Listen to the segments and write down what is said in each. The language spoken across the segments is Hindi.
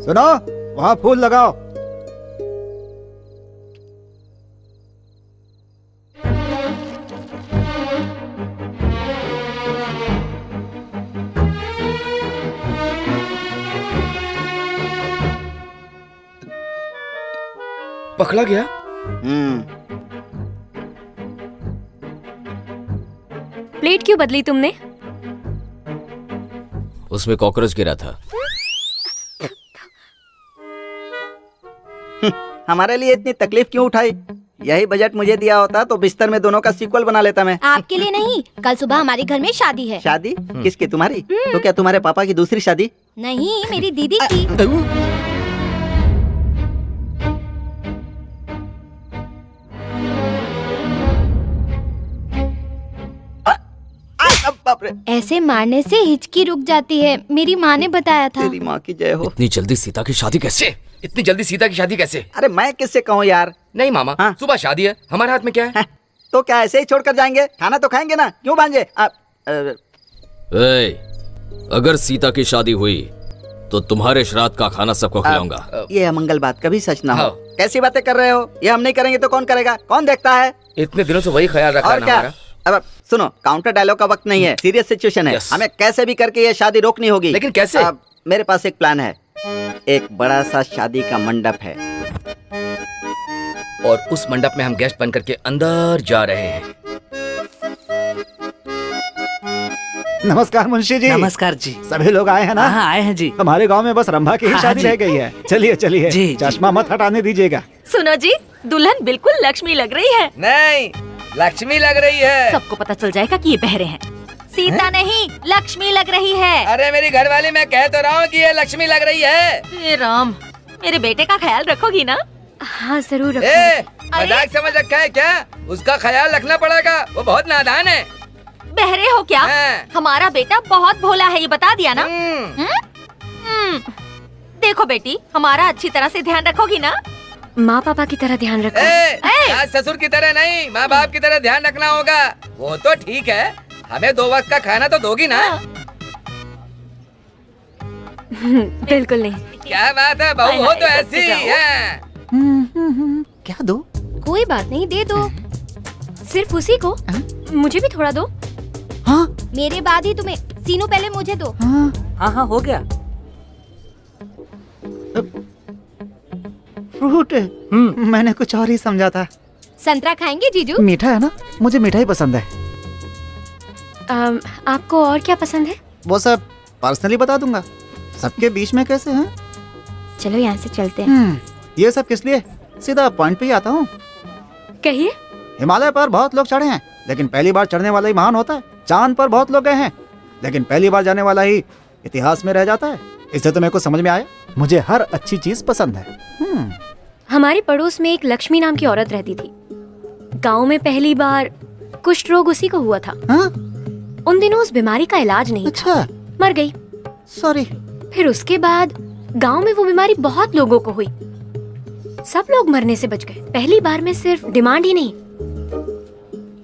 सुनो, वहाँ फूल लगाओ। पकड़ा गया। प्लेट क्यों बदली तुमने? उसमें कॉकरोच गिरा था। हमारे लिए इतनी तकलीफ क्यों उठाई? यही बजट मुझे दिया होता तो बिस्तर में दोनों का सीक्वल बना लेता मैं। आपके लिए नहीं, कल सुबह हमारे घर में शादी है। शादी? किसकी? तुम्हारी? तो क्या तुम्हारे पापा की दूसरी शादी? नहीं, मेरी दीदी की। बाप रे। ऐसे मारने से हिचकी रुक जाती है, मेरी माँ ने बताया था। तेरी माँ की जय हो। इतनी जल्दी सीता की शादी कैसे? इतनी जल्दी सीता की शादी कैसे? अरे मैं किससे कहूँ यार? नहीं मामा, हाँ? सुबह शादी है, हमारे हाथ में क्या है? तो क्या ऐसे ही छोड़कर जाएंगे? खाना तो खाएंगे ना, क्यों भांजे? अगर सीता की शादी हुई तो तुम्हारे श्राद्ध का खाना सबको खिलाऊंगा। ये अमंगल बात कभी सच ना हो। हाँ। कैसी बातें कर रहे हो? ये हम नहीं करेंगे तो कौन करेगा? कौन देखता है? इतने दिनों से वही ख्याल रखा है और ना क्या? हमारा। अब सुनो, काउंटर डायलॉग का वक्त नहीं है, सीरियस सिचुएशन है। Yes. हमें कैसे भी करके ये शादी रोकनी होगी। लेकिन कैसे? अब मेरे पास एक प्लान है। एक बड़ा सा शादी का मंडप है और उस मंडप में हम गेस्ट बन करके अंदर जा रहे हैं। नमस्कार मुंशी जी। नमस्कार जी। सभी लोग आए हैं ना? हाँ आए हैं जी। हमारे गांव में बस रंभा की ही हाँ, शादी जी। रह गई है। चलिए चलिए, जी, चश्मा मत हटाने दीजिएगा। सुनो जी, दुल्हन बिल्कुल लक्ष्मी लग रही है। नहीं, लक्ष्मी लग रही है। सबको पता चल जाएगा कि ये बहरे हैं। सीता नहीं, लक्ष्मी लग रही है। अरे मेरी घरवाली, मैं कह तो रहा हूँ कि ये लक्ष्मी लग रही है। हे राम, मेरे बेटे का ख्याल रखोगी ना? हाँ जरूर ए, रखूंगी। मजाक समझ रखा है क्या? उसका ख्याल रखना पड़ेगा, वो बहुत नादान है। बहरे हो क्या? हाँ। हमारा बेटा बहुत भोला है, ये बता दिया ना? देखो बेटी, हमारा अच्छी तरह से ध्यान रखोगी ना? माँ पापा की तरह ध्यान रखो। सास ससुर की तरह नहीं, माँ बाप की तरह ध्यान रखना होगा। वो तो ठीक है, हमें 2 वक्त का खाना तो दोगी ना? बिल्कुल नहीं। क्या बात है, बहू हो तो ऐसी है। क्या दो? कोई बात नहीं, दे दो। सिर्फ उसी को? मुझे भी थोड़ा दो। हाँ मेरे बाद ही तुम्हें। सीनू पहले मुझे दो। हाँ हाँ हो गया। फ्रूट? मैंने कुछ और ही समझा था। संतरा खाएंगे जीजू? मीठा है ना? मुझे मीठा ही पसंद है। आपको और क्या पसंद है? वो सब पर्सनली बता दूंगा। सबके बीच में कैसे हैं? चलो यहाँ से चलते हैं। ये सब किस लिए? सीधा पॉइंट पे ही आता हूँ। कहिए। हिमालय पर बहुत लोग चढ़े हैं, लेकिन पहली बार चढ़ने वाला ही महान होता है। चांद पर बहुत लोग गए हैं, लेकिन पहली बार जाने वाला ही इतिहास में रह जाता है। इससे तो मेरे को समझ में आया, मुझे हर अच्छी चीज पसंद है। हमारे पड़ोस में एक लक्ष्मी नाम की औरत रहती थी। गांव में पहली बार कुष्ठ रोग उसी को हुआ था। हाँ? उन दिनों उस बीमारी का इलाज नहीं था, अच्छा, मर गई। सॉरी। फिर उसके बाद गांव में वो बीमारी बहुत लोगों को हुई। सब लोग मरने से बच गए। पहली बार में सिर्फ डिमांड ही नहीं,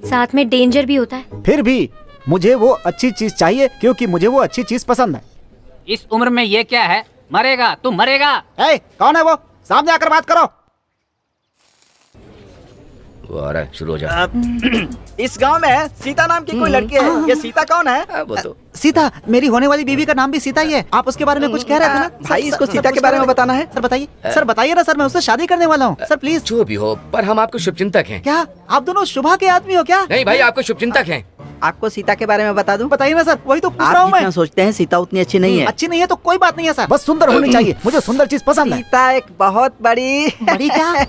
साथ में डेंजर भी होता है। फिर भी मुझे वो अच्छी चीज चाहिए, क्योंकि मुझे वो अच्छी चीज पसंद है। इस उम्र में ये क्या है? मरेगा तू मरेगा। ए, कौन है वो? सामने आकर बात करो। वो आ रहा है, शुरू हो जा। इस गांव में सीता नाम की कोई लड़की है। ये सीता कौन है? वो तो सीता, मेरी होने वाली बीवी का नाम भी सीता ही है। आप उसके बारे में कुछ कह रहे थे ना? भाई, इसको सीता के बारे में बताना है। सर बताइए, सर बताइए ना सर, मैं उससे शादी करने वाला हूँ। Sir please. जो भी हो, पर हम आपको शुभचिंतक हैं। क्या आप दोनों शुभा के आदमी हो क्या? नहीं भाई, आपको शुभचिंतक हैं। आपको सीता के बारे में बता दूं? बताइए ना सर, वही तो पूछ रहा आप हूँ मैं। जितना सोचते हैं सीता उतनी अच्छी नहीं है। अच्छी नहीं है तो कोई बात नहीं है सर, बस सुंदर होनी चाहिए। मुझे सुंदर चीज पसंद है। सीता एक बहुत बड़ी बड़ी क्या?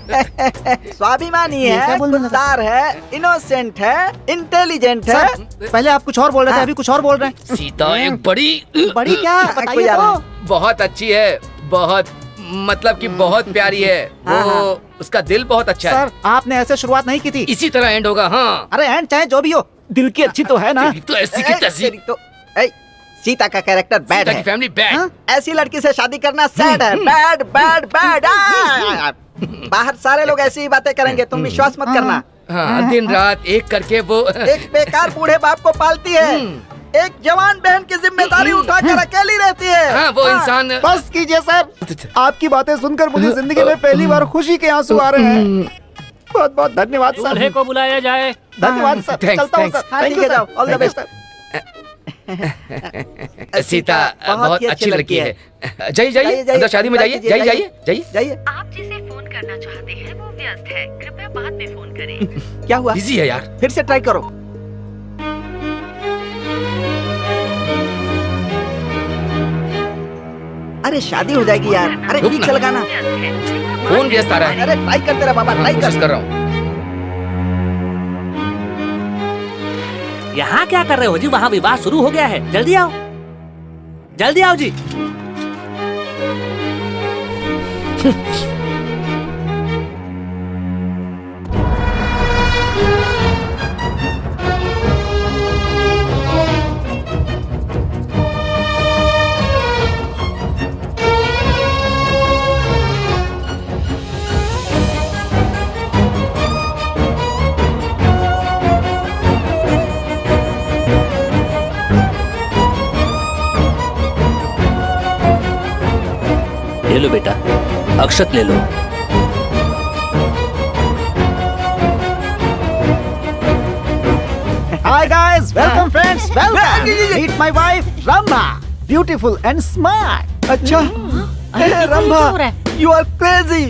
स्वाभिमानी ये क्या है, बोलने लगा? खुददार है, इनोसेंट है, इंटेलिजेंट है। सर पहले आप कुछ और बोल रहे थे, अभी कुछ और बोल रहे हैं। सीता एक बड़ी बड़ी क्या? बताइए यार। तो। बहुत अच्छी है, बहुत मतलब कि बहुत प्यारी है। वो उसका दिल बहुत अच्छा है। सर आपने ऐसे शुरुआत नहीं की थी। इसी तरह एंड होगा। हाँ, अरे एंड चाहे जो भी हो, दिल की अच्छी तो है ना? तेरी तो ऐसी की तैसी। तेरी तो सीता का कैरेक्टर बैड सीता की है। Family bad. हाँ? ऐसी लड़की से शादी करना सैड है। Bad bad bad. बाहर सारे लोग ऐसी ही बातें करेंगे, तुम विश्वास मत करना। हाँ, दिन रात एक करके वो एक बेकार बूढ़े बाप को पालती है। एक जवान बहन की जिम्मेदारी उठाकर अकेली रहती है। हाँ वो इंसान बस कीजिए सर, आपकी बातें सुनकर मुझे जिंदगी में पहली बार खुशी के आंसू आ रहे हैं। बहुत बहुत धन्यवाद सर। दूल्हे को बुलाया जाए। धन्यवाद सर। Thanks, चलता हूँ thanks. सर। हाँ, थैंक ठीक यू है, जाओ। Sir. All the best. Sita बहुत ही अच्छी लड़की है। जाइए जाइए, जाइए अंदर शादी में जाइए, जाइए, जाइए जाइए जाइए। जाइए। आप जिसे फोन करना चाहते हैं वो व्यस्त है, कृपया बाद में फोन करें। क्या हुआ? बिजी है यार। फिर से ट्राई करो। अरे शादी हो जाएगी यार। अरे रुक ठीक ना। से लगाना। फोन व्यस्त आ रहा है। अरे ट्राई करते रहा बाबा, ट्राई कोशिश कर। कर रहा हूँ। यहाँ क्या कर रहे हो जी? वहाँ विवाह शुरू हो गया है, जल्दी आओ, जल्दी आओ जी। ले लो बेटा, अक्षत ले लो। Hi guys, welcome friends, welcome. Meet my wife Rama, beautiful and smart. अच्छा रंभा, यू आर क्रेजी।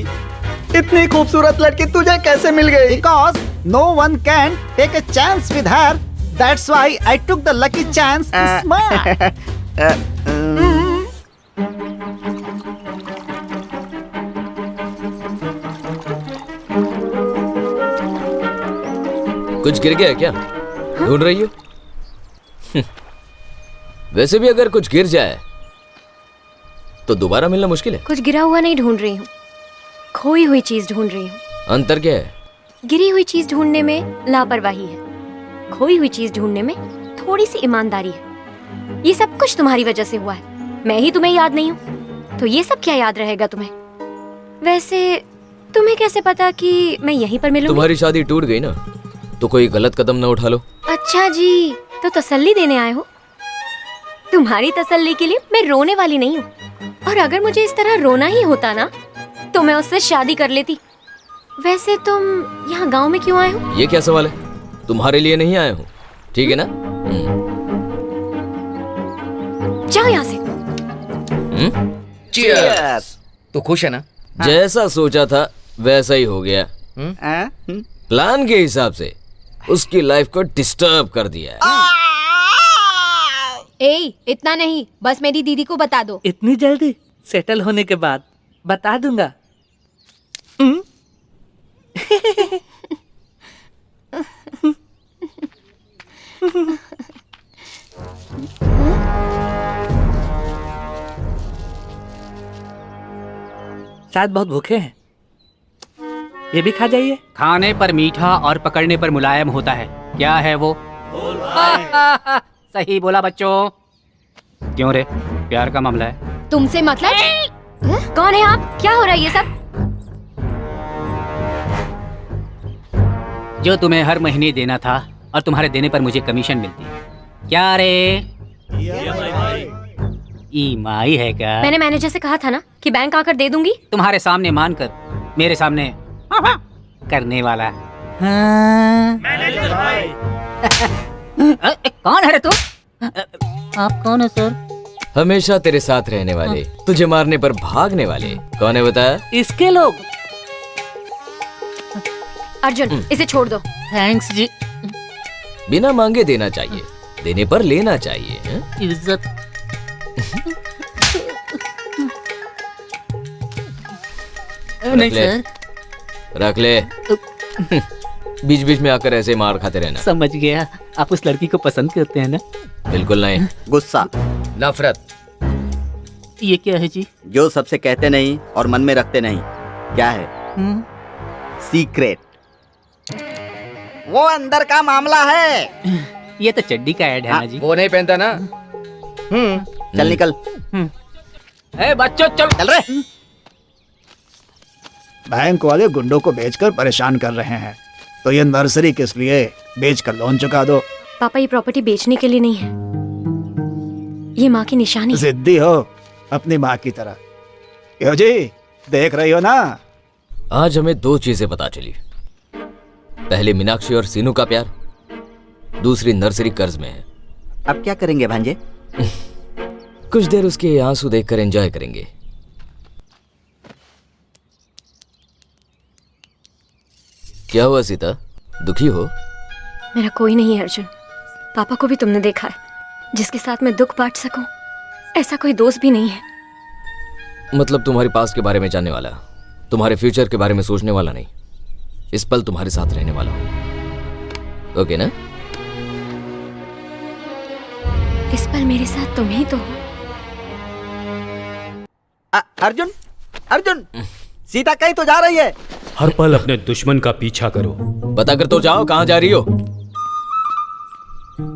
इतनी खूबसूरत लड़की तुझे कैसे मिल गई? Because no one can take a chance with her. That's why I took the lucky chance. Smart. कुछ गिर गया क्या? ढूंढ रही हो? वैसे भी अगर कुछ गिर जाए तो दोबारा मिलना मुश्किल है। कुछ गिरा हुआ नहीं ढूंढ रही हूँ, खोई हुई चीज ढूंढ रही हूँ। अंतर क्या है? गिरी हुई चीज ढूंढने में लापरवाही है, खोई हुई चीज ढूंढने में थोड़ी सी ईमानदारी है। ये सब कुछ तुम्हारी वजह से हुआ है, मैं ही तुम्हें याद नहीं हूँ, तो ये सब क्या याद रहेगा तुम्हें? वैसे तुम्हें कैसे पता कि मैं यहीं पर मिलूंगी? तुम्हारी शादी टूट गई ना, तो कोई गलत कदम ना उठा लो। अच्छा जी, तो तसल्ली देने आए हो? तुम्हारी तसल्ली के लिए मैं रोने वाली नहीं हूँ, और अगर मुझे इस तरह रोना ही होता ना तो मैं उससे शादी कर लेती। वैसे तुम यहाँ गांव में क्यों आए हो? ये क्या सवाल है? तुम्हारे लिए नहीं आया हूँ, ठीक है ना? जाओ यहाँ से। Cheers. तू खुश है ना? जैसा सोचा था वैसा ही हो गया। हाँ? प्लान के हिसाब से उसकी लाइफ को डिस्टर्ब कर दिया। ए, इतना नहीं, बस मेरी दीदी को बता दो। इतनी जल्दी? सेटल होने के बाद बता दूंगा। शायद बहुत भूखे हैं, ये भी खा जाइए। खाने पर मीठा और पकड़ने पर मुलायम होता है। क्या है वो? सही बोला बच्चों। क्यों रे, प्यार का मामला है? तुमसे मतलब? कौन है आप? क्या हो रहा है ये सब? जो तुम्हें हर महीने देना था और तुम्हारे देने पर मुझे कमीशन मिलती है। क्या रे? ईएमआई है क्या? मैंने मैनेजर से कहा था ना कि बैंक आकर दे दूंगी। तुम्हारे सामने मानकर मेरे सामने करने वाला। कौन है रे तू? आप कौन है सर? हमेशा तेरे साथ रहने वाले, तुझे मारने पर भागने वाले। कौन है बताया? इसके लोग। अर्जुन, इसे छोड़ दो। थैंक्स जी। बिना मांगे देना चाहिए, देने पर लेना चाहिए। हैं? इज्जत। नहीं सर। रख ले। बीच बीच में आकर ऐसे मार खाते रहना। समझ गया, आप उस लड़की को पसंद करते हैं ना? बिल्कुल नहीं। गुस्सा, नफरत। ये क्या है जी? जो सबसे कहते नहीं और मन में रखते नहीं। क्या है? सीक्रेट। वो अंदर का मामला है। ये तो चड्डी का ऐड है ना जी। वो नहीं पहनता ना। चल निकल। ए बच्चों चल। चल रहे। बैंक वाले गुंडों को बेचकर परेशान कर रहे हैं, तो ये नर्सरी किस लिए? बेचकर लोन चुका दो। पापा, ये प्रॉपर्टी बेचने के लिए नहीं है, ये माँ की निशानी है। जिद्दी हो अपनी माँ की तरह। क्यों जी, देख रही हो ना? आज हमें दो चीजें पता चली। पहले मीनाक्षी और सीनू का प्यार, दूसरी नर्सरी कर्ज में है। अब क्या करेंगे भांजे? कुछ देर उसके आंसू देखकर एंजॉय करेंगे। क्या हुआ सीता, दुखी हो? मेरा कोई नहीं है अर्जुन। पापा को भी तुमने देखा है, जिसके साथ मैं दुख बांट सकूं ऐसा कोई दोस्त भी नहीं है। मतलब तुम्हारे पास्ट के बारे में जानने वाला, तुम्हारे फ्यूचर के बारे में सोचने वाला नहीं, इस पल तुम्हारे साथ रहने वाला हूं। ओके ना? इस पल मेरे साथ तुम ही तो हो। अर्जुन, अर्जुन, सीता कहीं तो जा रही है। हर पल अपने दुश्मन का पीछा करो। बता कर तो जाओ कहां जा रही हो।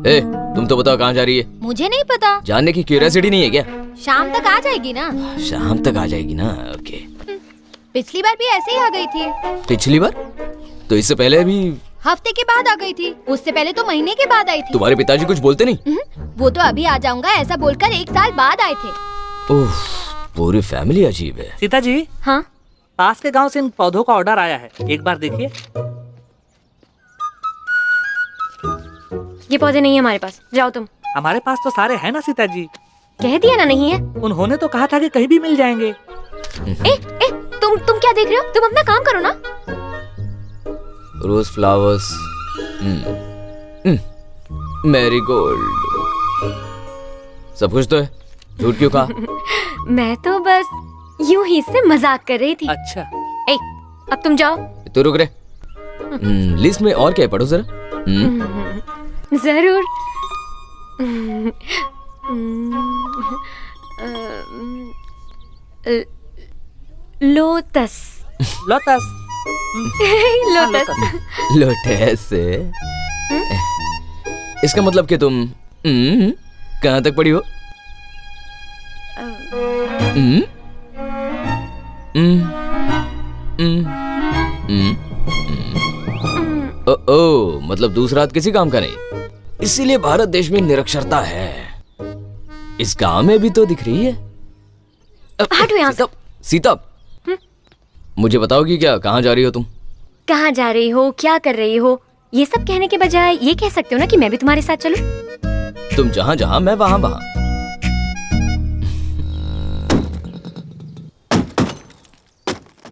ए, तुम तो बताओ कहां जा रही है। मुझे नहीं पता। जानने की क्यूरियोसिटी नहीं है क्या? शाम तक आ जाएगी ना। शाम तक आ जाएगी ना? ओके। पिछली बार भी ऐसे ही आ गई थी। पिछली बार तो इससे पहले भी हफ्ते के बाद आ गई थी। उससे पहले तो महीने के बाद आई थी। तुम्हारे पिताजी कुछ बोलते नहीं? वो तो अभी आ जाऊंगा ऐसा बोलकर 1 साल बाद आए थे। ओह, पूरी फैमिली अजीब है। सीता जी, हाँ, पास के गांव से इन पौधों का ऑर्डर आया है, एक बार देखिए। ये पौधे नहीं है हमारे पास, जाओ तुम। हमारे पास तो सारे हैं ना सीता जी। कह दिया ना नहीं है। उन्होंने तो कहा था कि कहीं भी मिल जाएंगे। ए, तुम क्या देख रहे हो? तुम अपना काम करो ना। रोज फ्लावर्स, मैरीगोल्ड, सब कुछ तो है, झूठ क्यों कहा? मैं तो बस यूं ही से मजाक कर रही थी। अच्छा, ए, अब तुम जाओ। तू रुक रे। लिस्ट में और क्या है, पढ़ो जरा। जरूर। लोटस। लोटस। लोटस। लोटस से इसका मतलब कि तुम कहाँ तक पढ़ी हो? ओ, मतलब दूसरा हाथ किसी काम का नहीं, इसीलिए भारत देश में निरक्षरता है। इस गांव में भी तो दिख रही है। हटो यहाँ से। सीता, मुझे बताओगी क्या, कहाँ जा रही हो तुम? कहाँ जा रही हो, क्या कर रही हो, ये सब कहने के बजाय ये कह सकते हो ना कि मैं भी तुम्हारे साथ चलूं। तुम जहाँ जहाँ मैं वहाँ वहाँ।